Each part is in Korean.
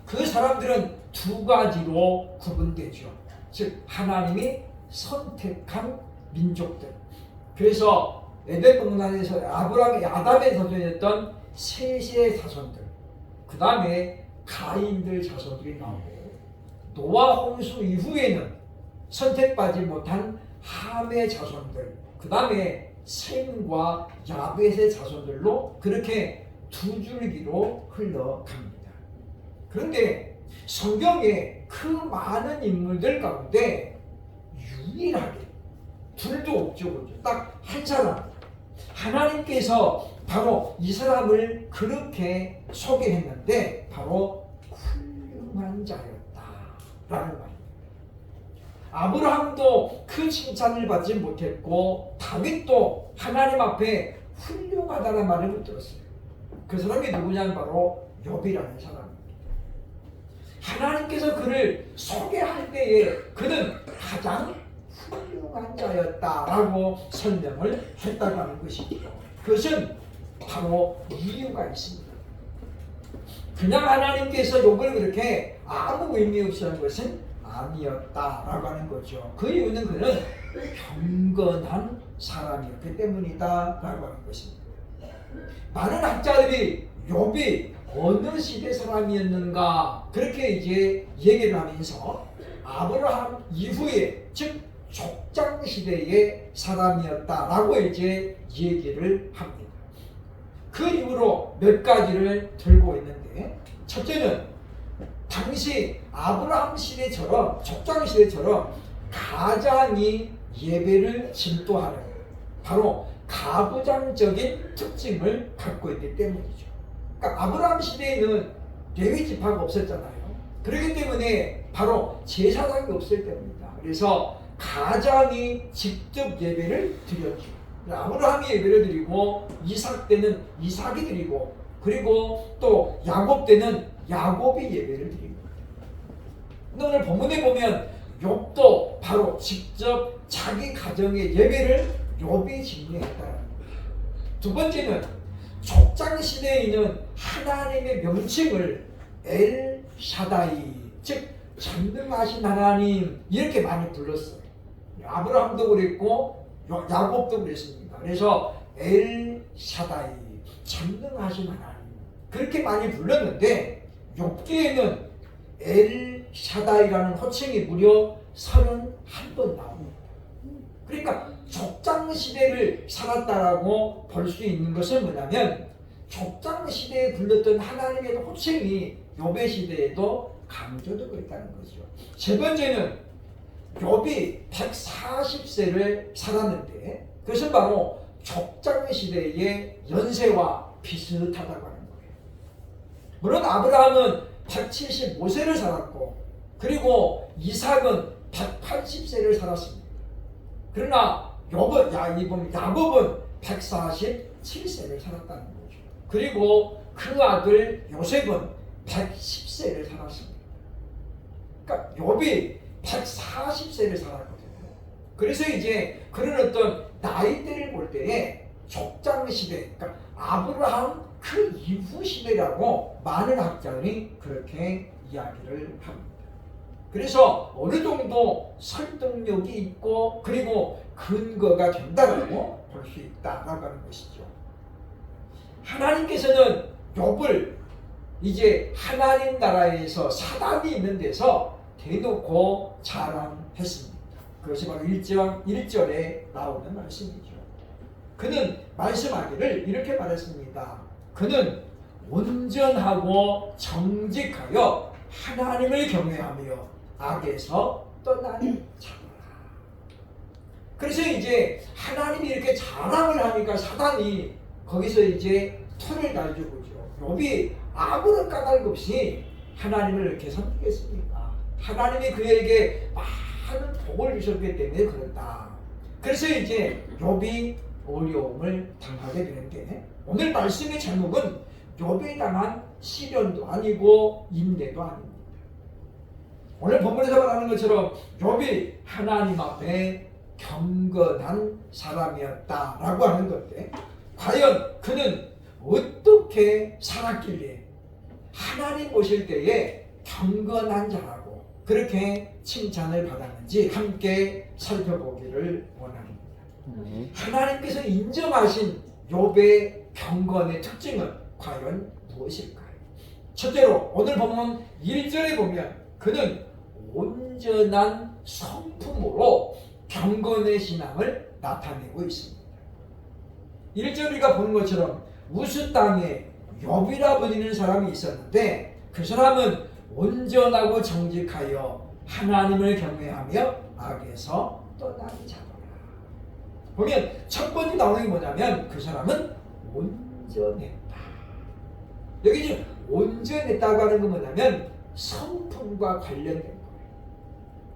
그 사람들은 두 가지로 구분되죠. 즉 하나님이 선택한 민족들. 그래서 에덴 동산에서 아담의 자손이었던 셋의 자손들, 그 다음에 가인들 자손들이 나오고, 노아 홍수 이후에는 선택받지 못한 함의 자손들, 그 다음에 셈과 야벳의 자손들로 그렇게 두 줄기로 흘러갑니다. 그런데 성경에 그 많은 인물들 가운데 유일하게 둘도 없죠. 딱 한 사람, 하나님께서 바로 이 사람을 그렇게 소개했는데 바로 훌륭한 자였다라는 말입니다. 아브라함도 그 칭찬을 받지 못했고 다윗도 하나님 앞에 훌륭하다는 말을 못 들었어요. 그 사람이 누구냐면 바로 욥이라는 사람입니다. 하나님께서 그를 소개할 때에 그는 가장 훌륭한 자였다라고 설명을 했다고 하는 것이죠. 그것은 바로 이유가 있습니다. 그냥 하나님께서 욥을 그렇게 아무 의미 없이 한 것은 아니었다라고 하는 거죠. 그 이유는 그는 경건한 사람이었기 때문이다라고 하는 것입니다. 많은 학자들이 욥이 어느 시대 사람이었는가 그렇게 이제 얘기를 하면서 아브라함 이후에 즉 족장 시대의 사람이었다라고 이제 얘기를 합니다. 그 이후로 몇 가지를 들고 있는데, 첫째는 당시 아브라함 시대처럼 족장 시대처럼 가장이 예배를 진도하는 바로 가부장적인 특징을 갖고 있기 때문이죠. 그러니까 아브라함 시대에는 레위 지파가 없었잖아요. 그렇기 때문에 바로 제사장이 없을 때입니다. 그래서 가장이 직접 예배를 드렸죠. 아브라함이 예배를 드리고 이삭 때는 이삭이 드리고 그리고 또 야곱 때는 야곱이 예배를 드립니다. 오늘 본문에 보면 욥도 바로 직접 자기 가정의 예배를 욥이 진행했다는 거예요. 두 번째는 족장 시대에는 하나님의 명칭을 엘 샤다이 즉 전능하신 하나님 이렇게 많이 불렀어요. 아브라함도 그랬고 야곱도 그랬습니다. 그래서 엘 샤다이 전능하신 하나님 그렇게 많이 불렀는데 욥기에는 엘 샤다이라는 호칭이 무려 31번 나옵니다. 그러니까 족장 시대를 살았다라고 볼 수 있는 것은 뭐냐면 족장 시대에 불렸던 하나님의 호칭이 욥의 시대에도 강조되고 있다는 거죠. 세 번째는 욥이 140세를 살았는데 그것은 바로 족장 시대의 연세와 비슷하다고 하는 거예요. 물론 아브라함은 175세를 살았고 그리고 이삭은 180세를 살았습니다. 그러나 야곱은 147세를 살았다는 거죠. 그리고 그 아들 요셉은 110세를 살았습니다. 그러니까 욥이 140세를 살았거든요. 그래서 이제 그런 어떤 나이대를 볼 때에 족장 시대, 그러니까 아브라함 그 이후 시대라고 많은 학자들이 그렇게 이야기를 합니다. 그래서 어느 정도 설득력이 있고 그리고 근거가 된다고 볼 수 있다라고 하는 것이죠. 하나님께서는 욥을 이제 하나님 나라에서 사단이 있는 데서 대놓고 자랑했습니다. 그것이 바로 1절에 나오는 말씀이죠. 그는 말씀하기를 이렇게 말했습니다. 그는 온전하고 정직하여 하나님을 경외하며 악에서 떠나는 자라. 그래서 이제 하나님이 이렇게 자랑을 하니까 사단이 거기서 이제 털을 달주고죠. 욥이 아무런 까닭 없이 하나님을 이렇게 섬기겠습니까? 하나님이 그에게 많은 복을 주셨기 때문에 그렇다. 그래서 이제 욥이 어려움을 당하게 되는데 오늘 말씀의 제목은 욥에 당한 시련도 아니고 인내도 아닙니다. 오늘 본문에서 말하는 것처럼 욥이 하나님 앞에 경건한 사람이었다라고 하는 건데 과연 그는 어떻게 살았길래 하나님 보실 때에 경건한 자라고 그렇게 칭찬을 받았는지 함께 살펴보기를 원합니다. 하나님께서 인정하신 욥의 경건의 특징은 과연 무엇일까요? 첫째로 오늘 본문 1절에 보면 그는 온전한 성품으로 경건의 신앙을 나타내고 있습니다. 1절 우리가 보는 것처럼 우스 땅에 욥이라 불리는 사람이 있었는데 그 사람은 온전하고 정직하여 하나님을 경외하며 악에서 떠난 자더라. 보면 첫 번째 나오는 게 뭐냐면 그 사람은 온전했다. 여기 지금 온전했다고 하는 건 뭐냐면 성품과 관련된 거예요.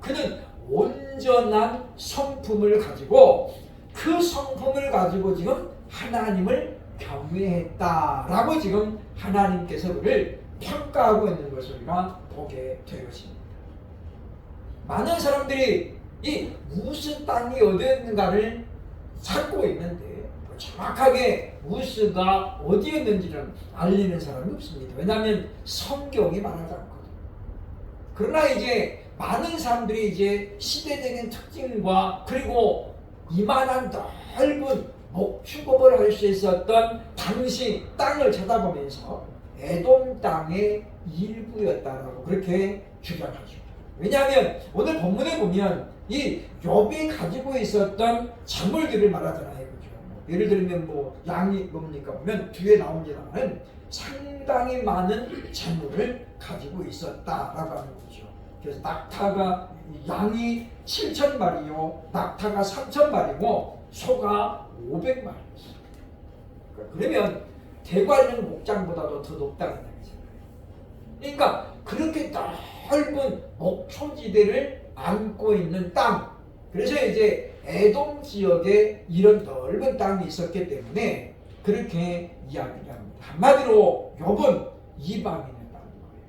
그는 온전한 성품을 가지고 그 성품을 가지고 지금 하나님을 경외했다라고 지금 하나님께서 그를 평가하고 있는 것을 우리가 보게 되었습니다. 많은 사람들이 이 무슨 땅이 어디였는가를 찾고 있는데 정확하게 우스가 어디였는지는 알리는 사람이 없습니다. 왜냐하면 성경이 말하지 않거든요. 그러나 이제 많은 사람들이 이제 시대적인 특징과 그리고 이만한 넓은 목축업을 할 수 있었던 당시 땅을 쳐다보면서 에돔 땅의 일부였다라고 그렇게 주장하죠. 왜냐하면 오늘 본문에 보면 이 욥이 가지고 있었던 재물들을 말하잖아요. 그렇죠? 예를 들면 뭐 양이 뭡니까 보면 뒤에 나옵니다만 상당히 많은 재물을 가지고 있었다라고 하는 거죠. 그래서 낙타가 양이 7,000마리요, 낙타가 3,000마리고 소가 500마리였어요. 그러면 대관령 목장보다도 더 높다는 얘기잖아요. 그러니까 그렇게 넓은 목초지대를 안고 있는 땅. 그래서 이제 에돔 지역에 이런 넓은 땅이 있었기 때문에 그렇게 이야기를 합니다. 한마디로 욥은 이방인이었다는 거예요.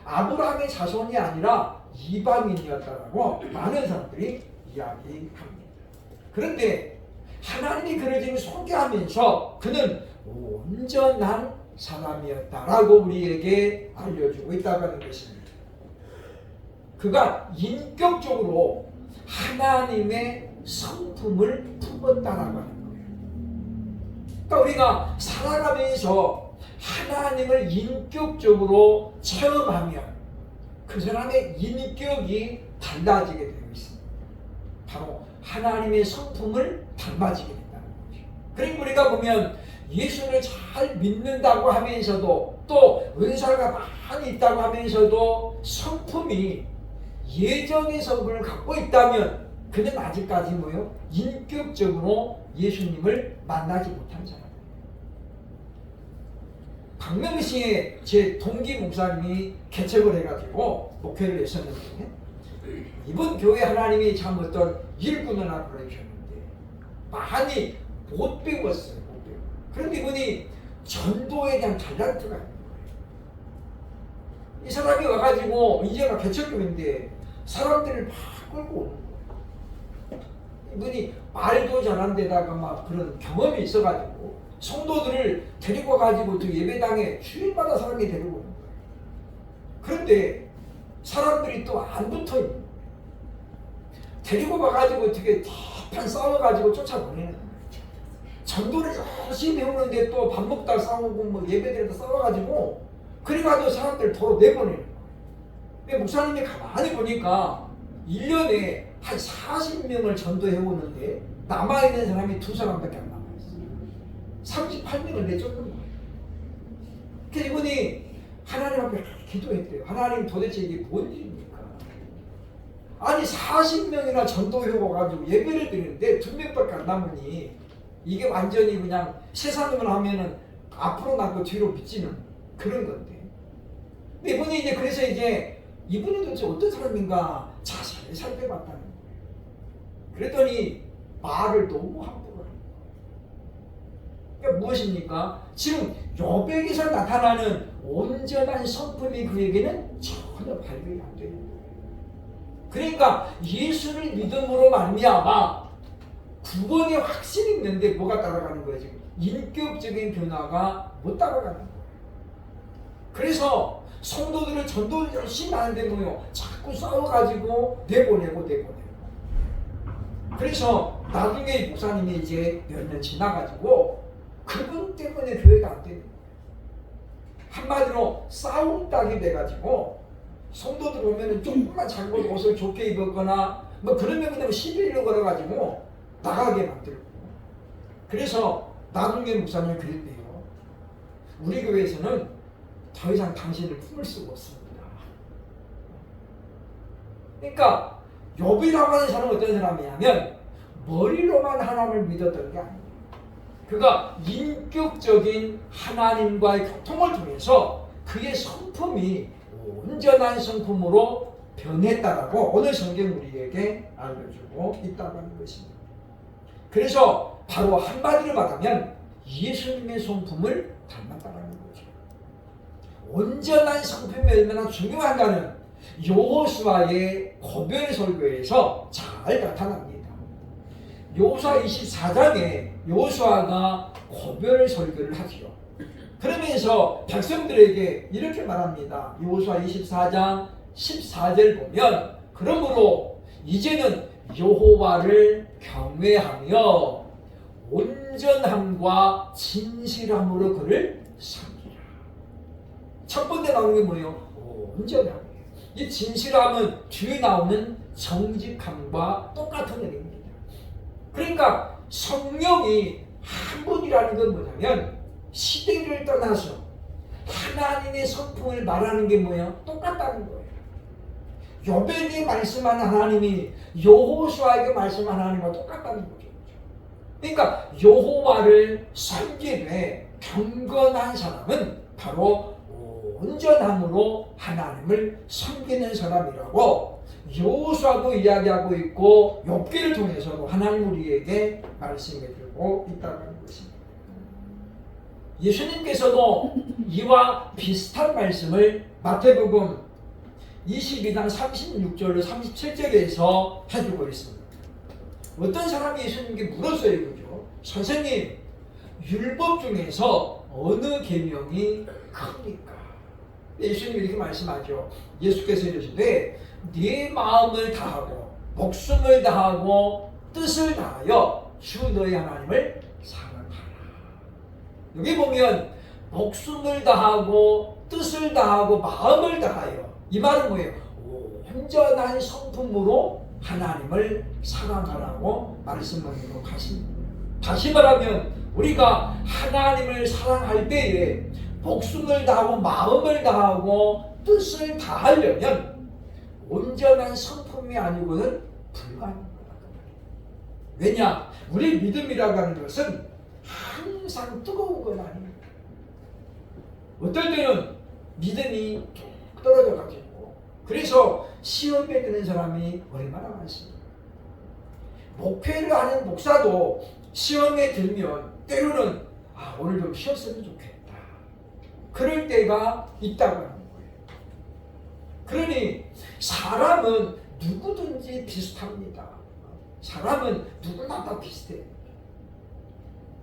아브라함의 자손이 아니라 이방인이었다라고 많은 사람들이 이야기합니다. 그런데 하나님이 그를 지금 소개하면서 그는 온전한 사람이었다라고 우리에게 알려주고 있다고 하는 것입니다. 그가 인격적으로 하나님의 성품을 품었다라고 하는 거예요. 그러니까 우리가 살아가면서 하나님을 인격적으로 체험하면 그 사람의 인격이 달라지게 되어 있습니다. 바로 하나님의 성품을 닮아지게 된다는 거죠. 그리고 우리가 보면 예수를 잘 믿는다고 하면서도 또 은사가 많이 있다고 하면서도 성품이 예전의 성품을 갖고 있다면 그는 아직까지 뭐요? 인격적으로 예수님을 만나지 못한 사람이에요. 박명시에 제 동기 목사님이 개척을 해가지고 목회를 했었는데 이번 교회 하나님이 참 어떤 일꾼을 하고 그러셨는데 많이 못 배웠어요. 못 배워. 그런데 이분이 전도에 대한 탤런트가 있는 거예요. 이 사람이 와가지고 이제가 개척교회인데 사람들을 막 끌고 오는 거예요. 이분이 말도 잘한 데다가 막 그런 경험이 있어가지고 성도들을 데리고 가지고 그 예배당에 주일마다 사람이 데리고 오는 거예요. 그런데 사람들이 또 안 붙어 있는 거예요. 데리고 가가지고 되게 대판 싸워가지고 쫓아보내는 거예요. 전도를 열심히 해오는데 또 밥 먹다 싸우고 뭐 예배드리다 싸워가지고 그래가지고 사람들 도로 내보내는 거예요. 목사님이 가만히 보니까 1년에 한 40명을 전도해오는데 남아있는 사람이 2사람밖에 안 남아있어요. 38명을 내쫓는 거예요. 그래서 이분이 하나님 앞에 기도했대요. 하나님 도대체 이게 뭔 일입니까? 아니 40명이나 전도해와가지고 예배를 드리는데 2명밖에 안 남으니 이게 완전히 그냥 세상으로 하면은 앞으로 나고 뒤로 미치는 그런 건데. 근데 이분이 이제 그래서 이제 이분이 도대체 어떤 사람인가 자세히 살펴봤다는 거예요. 그랬더니 말을 너무 함부로 하는 거예요. 그러니까 무엇입니까? 지금 욥에게서 나타나는 온전한 성품이 그에게는 전혀 발견이 안 되는 거예요. 그러니까 예수를 믿음으로 말미암아 구원의 확신이 있는데 뭐가 따라가는 거예요? 지금 인격적인 변화가 못 따라가는 거예요. 그래서 성도들을 전도 열심히 하는데 뭐요? 자꾸 싸워가지고 내보내고. 그래서 나중에 목사님이 이제 몇 년 지나가지고 그분 때문에 교회가 안 되는 거예요. 한마디로 싸움닭이 돼가지고 성도들 오면은 조금만 잘못 옷을 좋게 입었거나 뭐 그러면 그냥 시비를 걸어가지고 나가게 만들고. 그래서 나중에 목사님이 그랬대요. 우리 교회에서는 더 이상 당신을 품을 수가 없습니다. 그러니까 욥이라고 하는 사람은 어떤 사람이냐면 머리로만 하나님을 믿었던 게 아니에요. 그가 인격적인 하나님과의 교통을 통해서 그의 성품이 온전한 성품으로 변했다라고 오늘 성경 우리에게 알려주고 있다고 하는 것입니다. 그래서 바로 한마디로 말하면 예수님의 성품을 닮았다는 거죠. 온전한 성품이 얼마나 중요한가는 여호수아의 고별 설교에서 잘 나타납니다. 여호수아 24장에 여호수아가 고별 설교를 하지요. 그러면서 백성들에게 이렇게 말합니다. 여호수아 24장 14절 보면 그러므로 이제는 여호와를 경외하며 온전함과 진실함으로 그를 섬기라. 첫 번째 나오는 게 뭐예요? 온전함이에요. 이 진실함은 뒤에 나오는 정직함과 똑같은 의미입니다. 그러니까 성령이 한 분이라는 건 뭐냐면 시대를 떠나서 하나님의 성품을 말하는 게 뭐예요? 똑같다는 거예요. 욥에게 말씀하는 하나님이 여호수아에게 말씀하는 하나님과 똑같다는 거죠. 그러니까 여호와를 섬기되 경건한 사람은 바로 온전함으로 하나님을 섬기는 사람이라고 여호수아도 이야기하고 있고 욥기를 통해서도 하나님 우리에게 말씀해주고 있다는 것입니다. 예수님께서도 이와 비슷한 말씀을 마태복음 22장 36절로 37절에서 해주고 있습니다. 어떤 사람이 예수님께 물었어요. 그죠? 선생님, 율법 중에서 어느 계명이 큽니까? 예수님이 이렇게 말씀하죠. 예수께서 이러시되 네 마음을 다하고 목숨을 다하고 뜻을 다하여 주 너희 하나님을 사랑하라. 여기 보면 목숨을 다하고 뜻을 다하고 마음을 다하여, 이 말은 뭐예요? 온전한 성품으로 하나님을 사랑하라고 말씀하고 가십니다. 다시 말하면 우리가 하나님을 사랑할 때에 목숨을 다하고 마음을 다하고 뜻을 다하려면 온전한 성품이 아니고는 불가능하다. 왜냐? 우리 믿음이라고 하는 것은 항상 뜨거운 건 아닙니다. 어떨 때는 믿음이 뚝 떨어져 가지고 그래서 시험에 드는 사람이 얼마나 많습니까? 목회를 하는 목사도 시험에 들면 때로는 오늘 좀 쉬었으면 좋겠다. 그럴 때가 있다고 하는 거예요. 그러니 사람은 누구든지 비슷합니다. 사람은 누구나 다 비슷해요.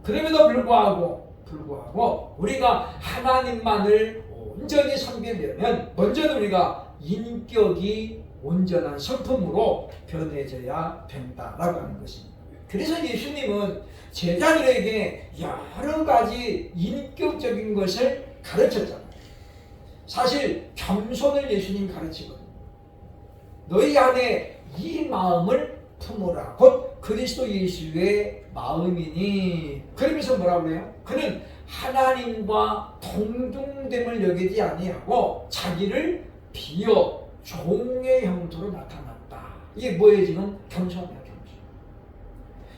그럼에도 불구하고 우리가 하나님만을 온전히 섬기려면 먼저는 우리가 인격이 온전한 성품으로 변해져야 된다라고 하는 것입니다. 그래서 예수님은 제자들에게 여러 가지 인격적인 것을 가르쳤잖아요. 사실 겸손을 예수님 가르치거든요. 너희 안에 이 마음을 품으라. 곧 그리스도 예수의 마음이니. 그러면서 뭐라고 해요? 그는 하나님과 동등됨을 여기지 아니하고 자기를 비어 종의 형태로 나타났다. 이게 뭐예요? 지금 겸손이야. 겸손.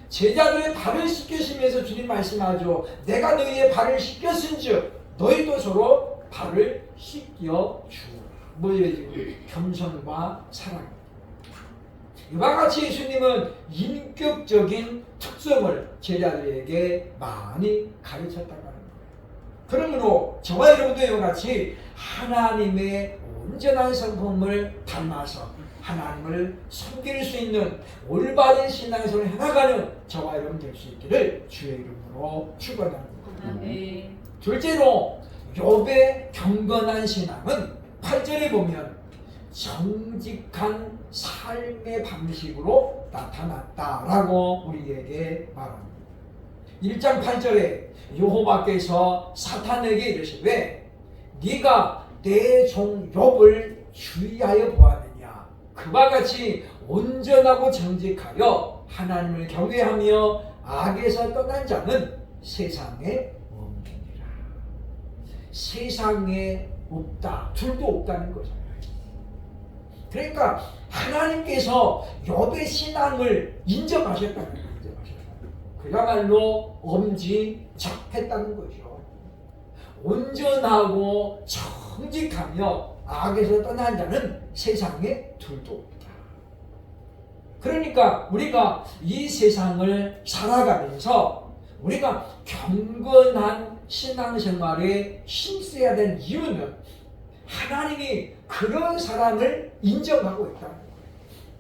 제자들의 발을 씻기시면서 주님 말씀하죠. 내가 너희의 발을 씻겼은즉 너희도 서로 발을 씻겨 주라. 뭐예요? 지금 겸손과 사랑. 이와 같이 예수님은 인격적인 특성을 제자들에게 많이 가르쳤다고 하는 거예요. 그러므로 저와 여러분도 이와 같이 하나님의 온전한 성품을 닮아서 하나님을 섬길 수 있는 올바른 신앙생활을 해나가는 저와 여러분 될 수 있기를 주의 이름으로 축원합니다. 둘째로 욥의 경건한 신앙은 8절에 보면 정직한 삶의 방식으로 나타났다라고 우리에게 말합니다. 1장 8절에 여호와께서 사탄에게 이르시되 네가 내 종 욥을 주의하여 보았느냐. 그와 같이 온전하고 정직하여 하나님을 경외하며 악에서 떠난 자는 세상에 없느니라. 세상에 없다. 둘도 없다는 거잖아요. 그러니까 하나님께서 욥의 신앙을 인정하셨다는 거예요. 그야말로 엄지척했다는 거죠. 온전하고 정직하며 악에서 떠난 자는 세상에 둘도 없다. 그러니까 우리가 이 세상을 살아가면서 우리가 경건한 신앙생활에 힘써야 되는 이유는 하나님이 그런 사람을 인정하고 있다는 거예요.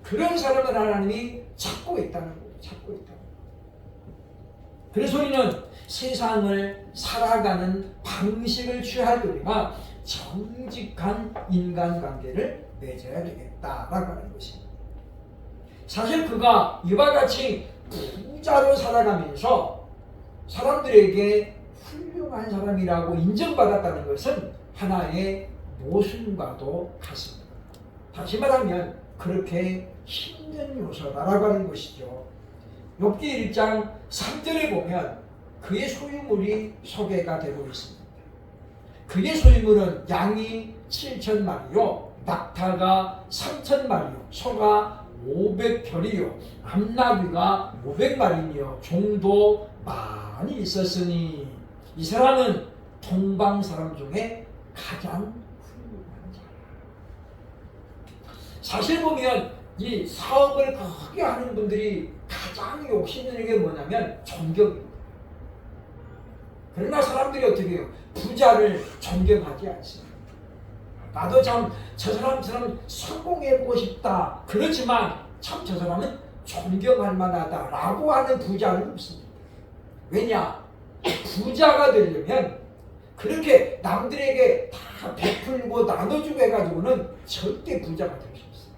그런 사람을 하나님이 찾고 있다는 거예요. 찾고 있다는 거예요. 그래서 우리는 세상을 살아가는 방식을 취할 때가 정직한 인간관계를 맺어야 되겠다라고 하는 것입니다. 사실 그가 이와 같이 부자로 살아가면서 사람들에게 훌륭한 사람이라고 인정받았다는 것은 하나의 모순과도 같습니다. 다시 말하면 그렇게 힘든 요소다라고 하는 것이죠. 욥기 1장 3절에 보면 그의 소유물이 소개가 되고 있습니다. 그의 소유물은 양이 7,000마리요, 낙타가 3,000마리요, 소가 500켤이요, 암나귀가 500마리며 종도 많이 있었으니 이 사람은 동방 사람 중에 가장 훌륭한 자라. 사실 보면 이 사업을 크게 하는 분들이 가장 욕심내는 게 뭐냐면 존경입니다. 그러나 사람들이 어떻게 해요? 부자를 존경하지 않습니다. 나도 참 저 사람처럼 성공해보고 싶다. 그렇지만 참 저 사람은 존경할 만하다라고 하는 부자는 없습니다. 왜냐? 부자가 되려면 그렇게 남들에게 다 베풀고 나눠주고 해가지고는 절대 부자가 될 수 없어요.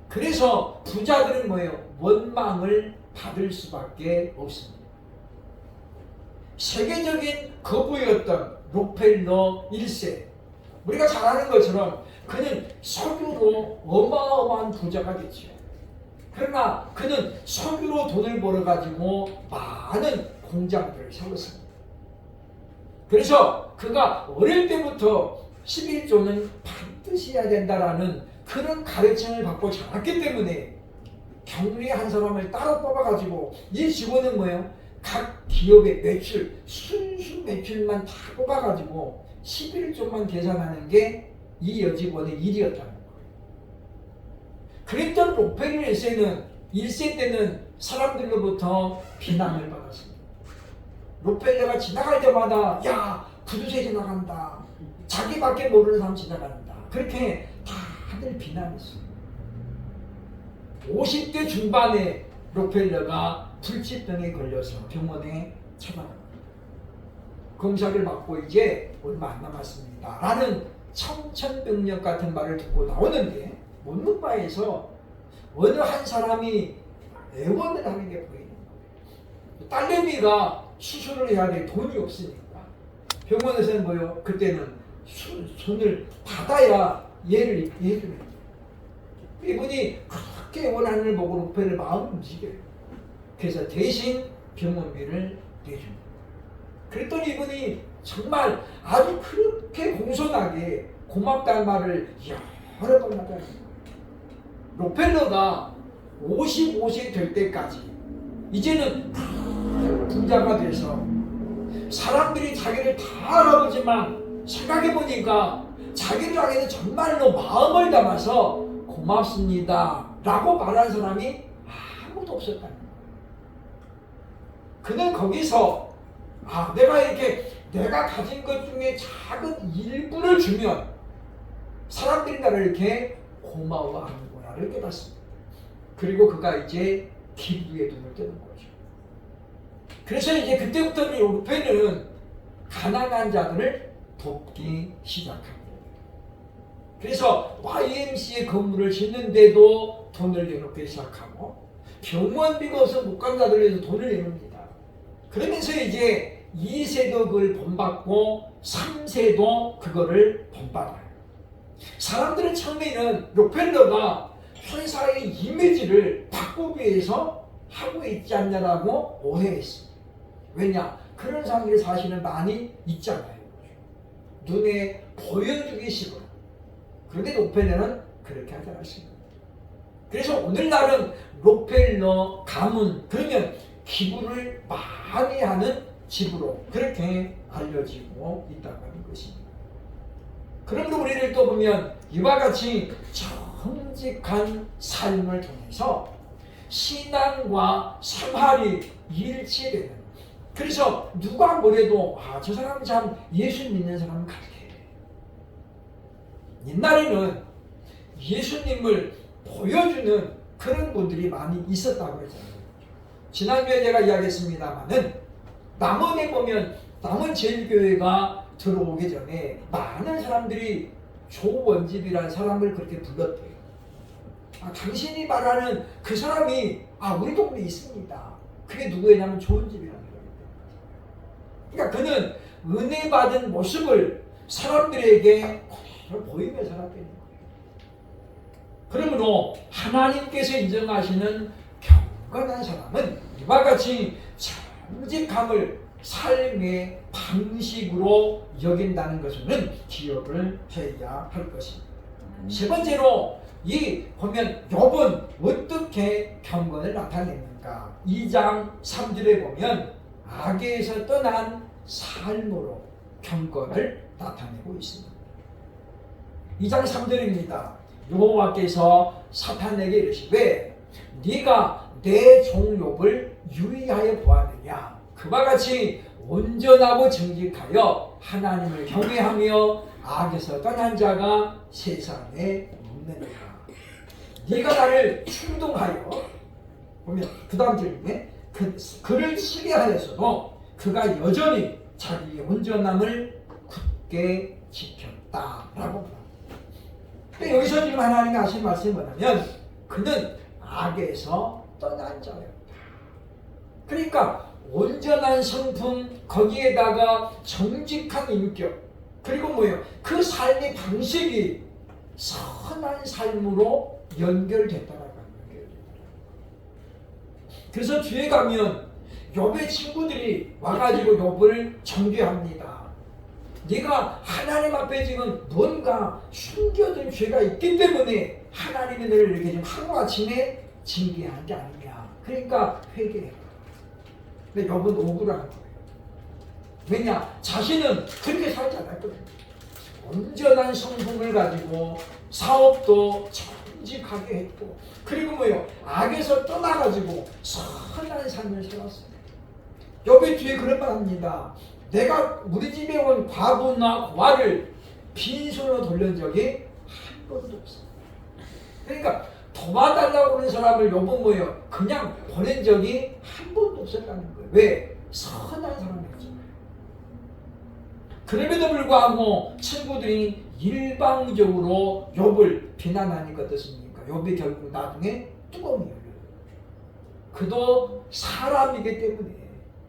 그래서 부자들은 뭐예요? 원망을 받을 수밖에 없습니다. 세계적인 거부였던 록펠러 1세, 우리가 잘 아는 것처럼 그는 석유로 어마어마한 부자가 됐죠. 그러나 그는 석유로 돈을 벌어가지고 많은 공장들을 세웠습니다. 그래서 그가 어릴 때부터 11조는 반드시 해야 된다라는 그런 가르침을 받고 자랐기 때문에 경리 한 사람을 따로 뽑아가지고 이 직원은 뭐예요? 각 기업의 매출, 순수 매출만 다 뽑아가지고 11조만 계산하는 게 이 여직원의 일이었다는 거예요. 그랬던 록펠러 1세 때는 사람들로부터 비난을 받았습니다. 록펠러가 지나갈 때마다 야, 구두쇠 지나간다. 자기밖에 모르는 사람 지나간다. 그렇게 다들 비난했어요. 50대 중반에 록펠러가 불치병에 걸려서 병원에 처방합니다. 검사를 받고 이제 얼마 안 남았습니다. 라는 청천벽력 같은 말을 듣고 나오는데 묻는 바에서 어느 한 사람이 애원을 하는 게 보이는 거예요. 딸내미가 수술을 해야 돼. 돈이 없으니까. 병원에서는 뭐요? 그때는 손을 받아야 얘를 해주는 거예요. 이분이 그렇게 애원하는 걸 보고 록펠러 마음이 움직여요. 그래서 대신 병원비를 내줍니다. 그랬더니 이분이 정말 아주 그렇게 공손하게 고맙다는 말을 여러 번 하잖아요. 록펠러가 55세 될 때까지 이제는 부자가 돼서 사람들이 자기를 다 알아보지만 생각해보니까 자기들에게는 정말로 마음을 담아서 고맙습니다 라고 말한 사람이 아무도 없었다는 거예요. 그는 거기서 내가 가진 것 중에 작은 일부를 주면 사람들이 나를 이렇게 고마워하는구나를 깨닫습니다. 그리고 그가 이제 기부에 눈을 뜨는 거죠. 그래서 이제 그때부터는 록펠러는 가난한 자들을 돕기 시작합니다. 그래서 YMCA 건물을 짓는데도 돈을 내놓기 시작하고 병원비가 없어 못 간다고 해서 돈을 내놓습니다. 그러면서 이제 2세도 그걸 본받고 3세도 그거를 본받아요. 사람들은 처음에는 록펠러가 회사의 이미지를 바꾸기 위해서 하고 있지 않냐라고 오해했습니다. 왜냐? 그런 사람들이 사실은 많이 있잖아요. 눈에 보여주기 식으로. 그런데 록펠러는 그렇게 하지 않았습니다. 그래서 오늘날은 록펠러 가문 그러면 기부를 많이 하는 집으로 그렇게 알려지고 있다고 하는 것입니다. 그러므로 우리를 또 보면 이와 같이 정직한 삶을 통해서 신앙과 생활이 일치되는, 그래서 누가 뭐래도 저 사람 참 예수 믿는 사람 같아. 옛날에는 예수님을 보여주는 그런 분들이 많이 있었다고 했잖아요. 지난주에 제가 이야기했습니다만은 남원에 보면 남원제일교회가 들어오기 전에 많은 사람들이 조원집이라는 사람을 그렇게 불렀대요. 당신이 말하는 그 사람이 우리 동네에 있습니다. 그게 누구냐면 조원집이라는 거예요. 그러니까 그는 은혜 받은 모습을 사람들에게 그대로 보이며 살았다는 거예요. 그러므로 하나님께서 인정하시는 경건한 사람은 이와 같이 정직함을 삶의 방식으로 여긴다는 것은 기억을 해야 할 것입니다. 세 번째로 보면 욥은 어떻게 경건을 나타냅니까? 2장 3절에 보면 악에서 떠난 삶으로 경건을 나타내고 있습니다. 2장 3절입니다. 여호와께서 사탄에게 이르시되 네가 내 종 욥을 유의하여 보았느냐? 그와 같이 온전하고 정직하여 하나님을 경외하며 악에서 떠난 자가 세상에 없느니라. 네가 나를 충동하여 보면 그 다음 절에 그를 치게 하였어도 그가 여전히 자기의 온전함을 굳게 지켰다라고. 근데 여기서 지금 하나님이 하신 말씀이 뭐냐면 그는 악에서 떠난 자였다. 그러니까 온전한 성품 거기에다가 정직한 인격 그리고 뭐예요? 그 삶의 방식이 선한 삶으로 연결됐다라고 합니다. 그래서 뒤에 가면 욥의 친구들이 와가지고 욥을 정죄합니다. 네가 하나님 앞에 지금 뭔가 숨겨둔 죄가 있기 때문에 하나님이 너를 이렇게 지금 하루아침에 징계한 게 아니냐. 그러니까 회개해라. 근데 욥은 억울한 거예요. 왜냐? 자신은 그렇게 살지 않았거든요. 온전한 성품을 가지고 사업도 정직하게 했고 그리고 뭐요? 악에서 떠나가지고 선한 삶을 살았어요. 욥의 뒤에 그런 말 합니다. 내가 우리 집에 온 과부나 고아를 빈손으로 돌린 적이 한 번도 없어. 그러니까 도와달라고 하는 사람을 욥은 뭐예요? 그냥 보낸 적이 한 번도 없었다는 거예요. 왜? 선한 사람이었잖아요. 그럼에도 불구하고 친구들이 일방적으로 욥을 비난하니까 어떻습니까? 욥이 결국 나중에 뚜껑이 열려요. 그도 사람이기 때문에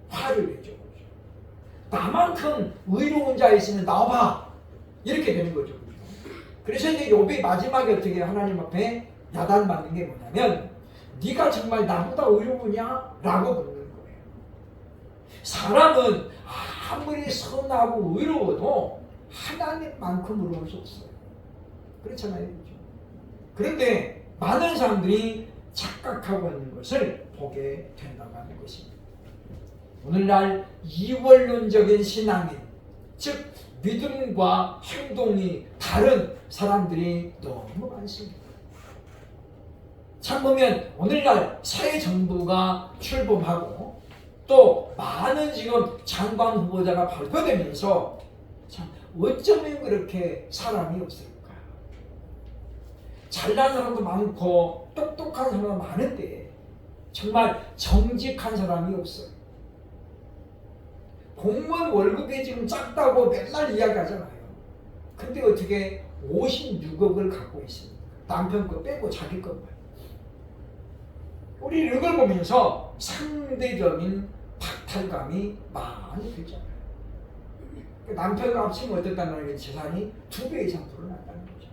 화를 내죠. 나만큼 의로운 자 있으면 나와봐 이렇게 되는 거죠. 그래서 이제 욥이 마지막에 어떻게 하나님 앞에 야단받는 게 뭐냐면 네가 정말 나보다 의로우냐? 라고 묻는 거예요. 사람은 아무리 선하고 의로워도 하나님만큼 의로울 수 없어요. 그렇잖아요. 그런데 많은 사람들이 착각하고 있는 것을 보게 된다고 하는 것입니다. 오늘날 이원론적인 신앙인, 즉 믿음과 행동이 다른 사람들이 너무 많습니다. 참 보면 오늘날 새 정부가 출범하고 또 많은 지금 장관 후보자가 발표되면서 참 어쩌면 그렇게 사람이 없을까? 잘난 사람도 많고 똑똑한 사람도 많은데 정말 정직한 사람이 없어요. 공무원 월급이 지금 작다고 맨날 이야기하잖아요. 근데 어떻게 56억을 갖고 있습니다. 남편 거 빼고 자기 것만. 우리 이걸 보면서 상대적인 박탈감이 많이 들잖아요. 남편과 합치면 어떻다는 재산이 2배 이상 불어났다는 거죠.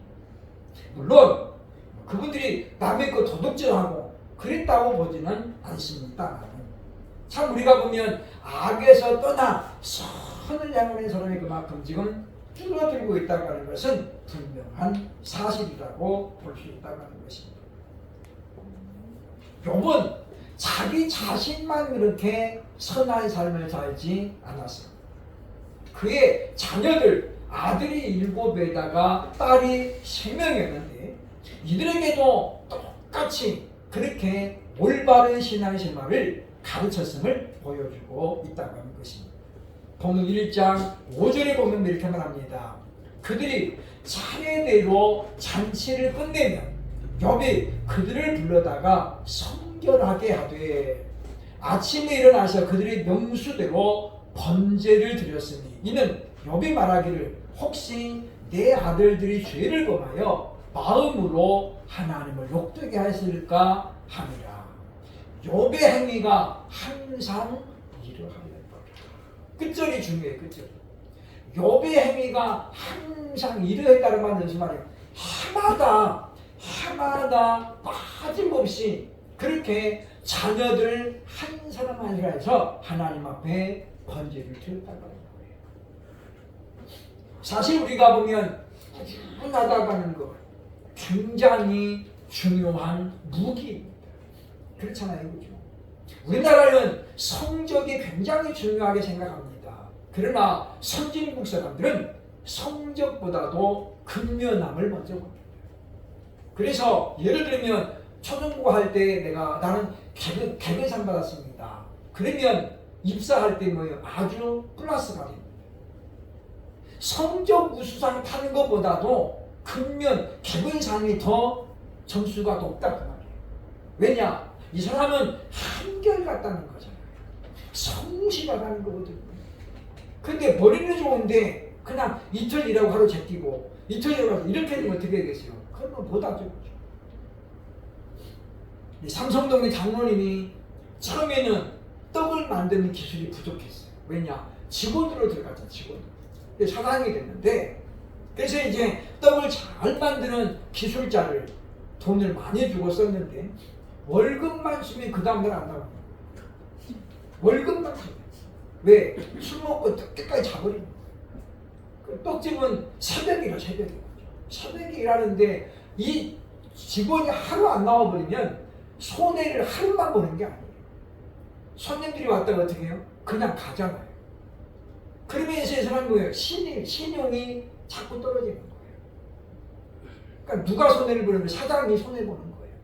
물론 그분들이 남의 거 도둑질하고 그랬다고 보지는 않습니다. 참 우리가 보면 악에서 떠나 선을 향하는 사람이 그만큼 지금 줄어들고 있다고 하는 것은 분명한 사실이라고 볼 수 있다고 하는 것입니다. 욥은 자기 자신만 그렇게 선한 삶을 살지 않았어요. 그의 자녀들, 아들이 7에다가 딸이 3명이었는데 이들에게도 똑같이 그렇게 올바른 신앙생활을 가르쳤음을 보여주고 있다고 하는 것입니다. 본문 1장 5절에 보면 이렇게 말합니다. 그들이 차례대로 잔치를 끝내면 욥이 그들을 불러다가 성결하게 하되 아침에 일어나서 그들의 명수대로 번제를 드렸으니 이는 욥이 말하기를 혹시 내 아들들이 죄를 범하여 마음으로 하나님을 욕되게 하였을까 함이라. 욥의 행위가 항상 이러하였더라. 끝절이 중요해. 끝절. 욥의 행위가 항상 이러했다는 말은 무슨 말이에요? 해마다 빠짐없이 그렇게 자녀들 한 사람 한 사람 해서 하나님 앞에 번제를 드렸다고 하는 거예요. 사실 우리가 보면 꾸준하다고 하는 것 굉장히 중요한 무기입니다. 그렇잖아요. 그렇죠? 우리나라는 성적이 굉장히 중요하게 생각합니다. 그러나 선진국 사람들은 성적보다도 근면함을 먼저 봅니다. 그래서 예를 들면 초중고 할 때 나는 개근상 받았습니다. 그러면 입사할 때 뭐예요? 아주 플러스가 됩니다. 성적 우수상 타는 것보다도 근면 개근상이 더 점수가 높다 그 말이에요. 왜냐? 이 사람은 한결같다는 거잖아요. 성실하다는 거거든요. 근데 머리는 좋은데 그냥 이틀 일하고 하루 제끼고 이틀 일하고 이렇게 되면 어떻게 되겠어요? 그러면 못하죠. 삼성동의 장로님이 처음에는 떡을 만드는 기술이 부족했어요. 왜냐? 직원으로 들어갔죠. 직원. 사장이 됐는데 그래서 이제 떡을 잘 만드는 기술자를 돈을 많이 주고 썼는데 월급만 주면 그 다음날 안 나와요. 월급만 주면. 왜? 술 먹고 끝까지 자버리는 거예요. 떡집은 새벽이라 새벽에 일하는데 이 직원이 하루 안 나와버리면 손해를 하루만 보는 게 아니에요. 손님들이 왔다가 어떻게 해요? 그냥 가잖아요. 그러면서 이 사람이 뭐예요? 신용이 자꾸 떨어지는 거예요. 그러니까 누가 손해를 보는 거예요? 사장이 손해보는 거예요.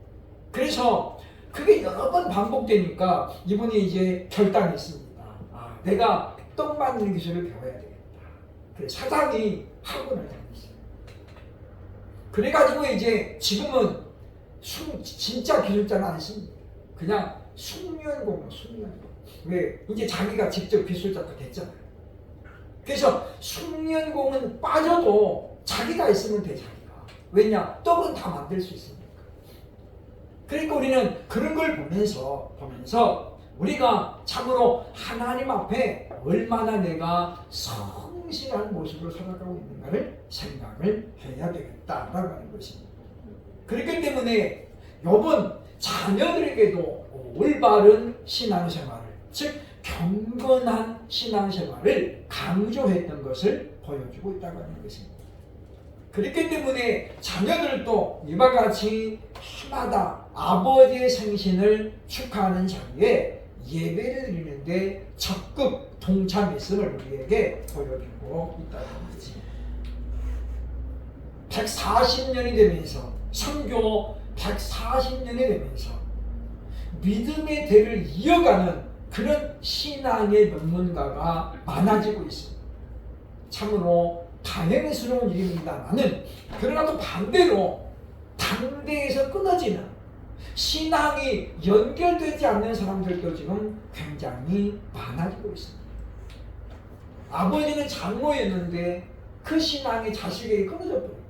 그래서 그게 여러 번 반복되니까 이분이 이제 결단했습니다. 내가 떡 만드는 기술을 배워야 되겠다. 그래 사장이 학원을 다녔어요. 그래가지고 이제 지금은 진짜 기술자는 안 씁니다. 그냥 숙련공. 왜? 이제 자기가 직접 기술자가 됐잖아요. 그래서 숙련공은 빠져도 자기가 있으면 돼. 자기가. 왜냐? 떡은 다 만들 수 있으니까. 그러니까 우리는 그런 걸 보면서 우리가 참으로 하나님 앞에 얼마나 내가 성실한 모습으로 살아가고 있는가를 생각을 해야 되겠다라고 하는 것입니다. 그렇기 때문에 욥은 자녀들에게도 올바른 신앙생활을, 즉 경건한 신앙생활을 강조했던 것을 보여주고 있다고 하는 것입니다. 그렇기 때문에 자녀들도 이와 같이 해마다 아버지의 생신을 축하하는 자리에 예배를 드리는데 적극 동참했음을 우리에게 보여주고 있다는 거지. 140년이 되면서 선교 140년이 되면서 믿음의 대를 이어가는 그런 신앙의 명문가가 많아지고 있습니다. 참으로 다행스러운 일입니다만은 그러나 또 반대로 당대에서 끊어지는 신앙이 연결되지 않는 사람들도 지금 굉장히 많아지고 있습니다. 아버지는 장로였는데 그 신앙이 자식에게 끊어져 버려요.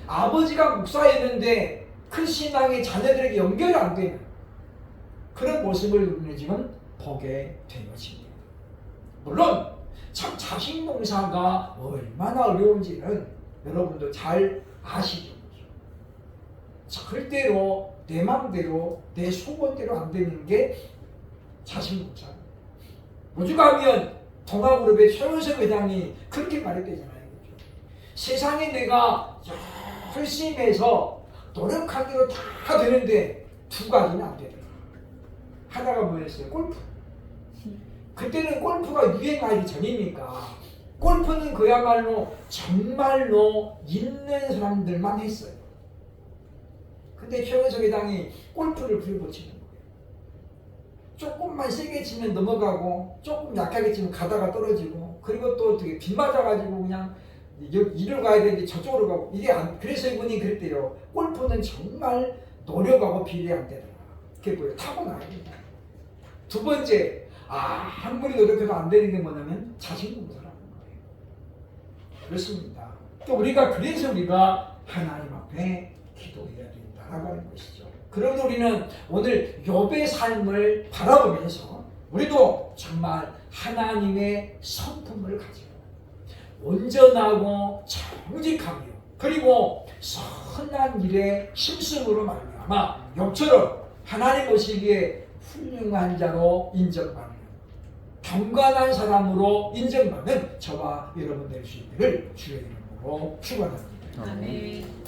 아버지가 목사였는데 그 신앙이 자녀들에게 연결이 안 되는 그런 모습을 우리는 지금 보게 된 것입니다. 물론 참 자식 농사가 얼마나 어려운지는 여러분도 잘 아시죠. 절대로 내 마음대로 내 소원대로 안 되는 게 자식 농사입니다. 오죽하면 동아그룹의 최원석 회장이 그렇게 말했대잖아요. 세상에 내가 열심히 해서 노력한 대로 다 되는데 두 가지는 안 되더라. 하나가 뭐였어요? 골프. 그때는 골프가 유행하기 전이니까 골프는 그야말로 정말로 있는 사람들만 했어요. 근데 최원석 회장이 골프를 불붙이는 거예요. 조금만 세게 치면 넘어가고 조금 약하게 치면 가다가 떨어지고 그리고 또 되게 비 맞아가지고 그냥 이리로 가야 되는데 저쪽으로 가고 이게 안 그래서 이분이 그랬대요. 골프는 정말 노력하고 비례 안 되더라. 그게 뭐예요? 타고나야 된다. 두 번째, 아무리 노력해도 안 되는 게 뭐냐면 자신공사라는 거예요. 그렇습니다. 또 그래서 우리가 하나님 앞에 기도해야 된다라고 하는 것이죠. 그럼 우리는 오늘 욥의 삶을 바라보면서 우리도 정말 하나님의 성품을 가지고 온전하고 정직하며 그리고 선한 일에 힘쓰므로 말미암아 욥처럼 하나님 보시기에 훌륭한 자로 인정받는 경건한 사람으로 인정받는 저와 여러분 될 수 있기를 주의 이름으로 축원합니다. 아멘.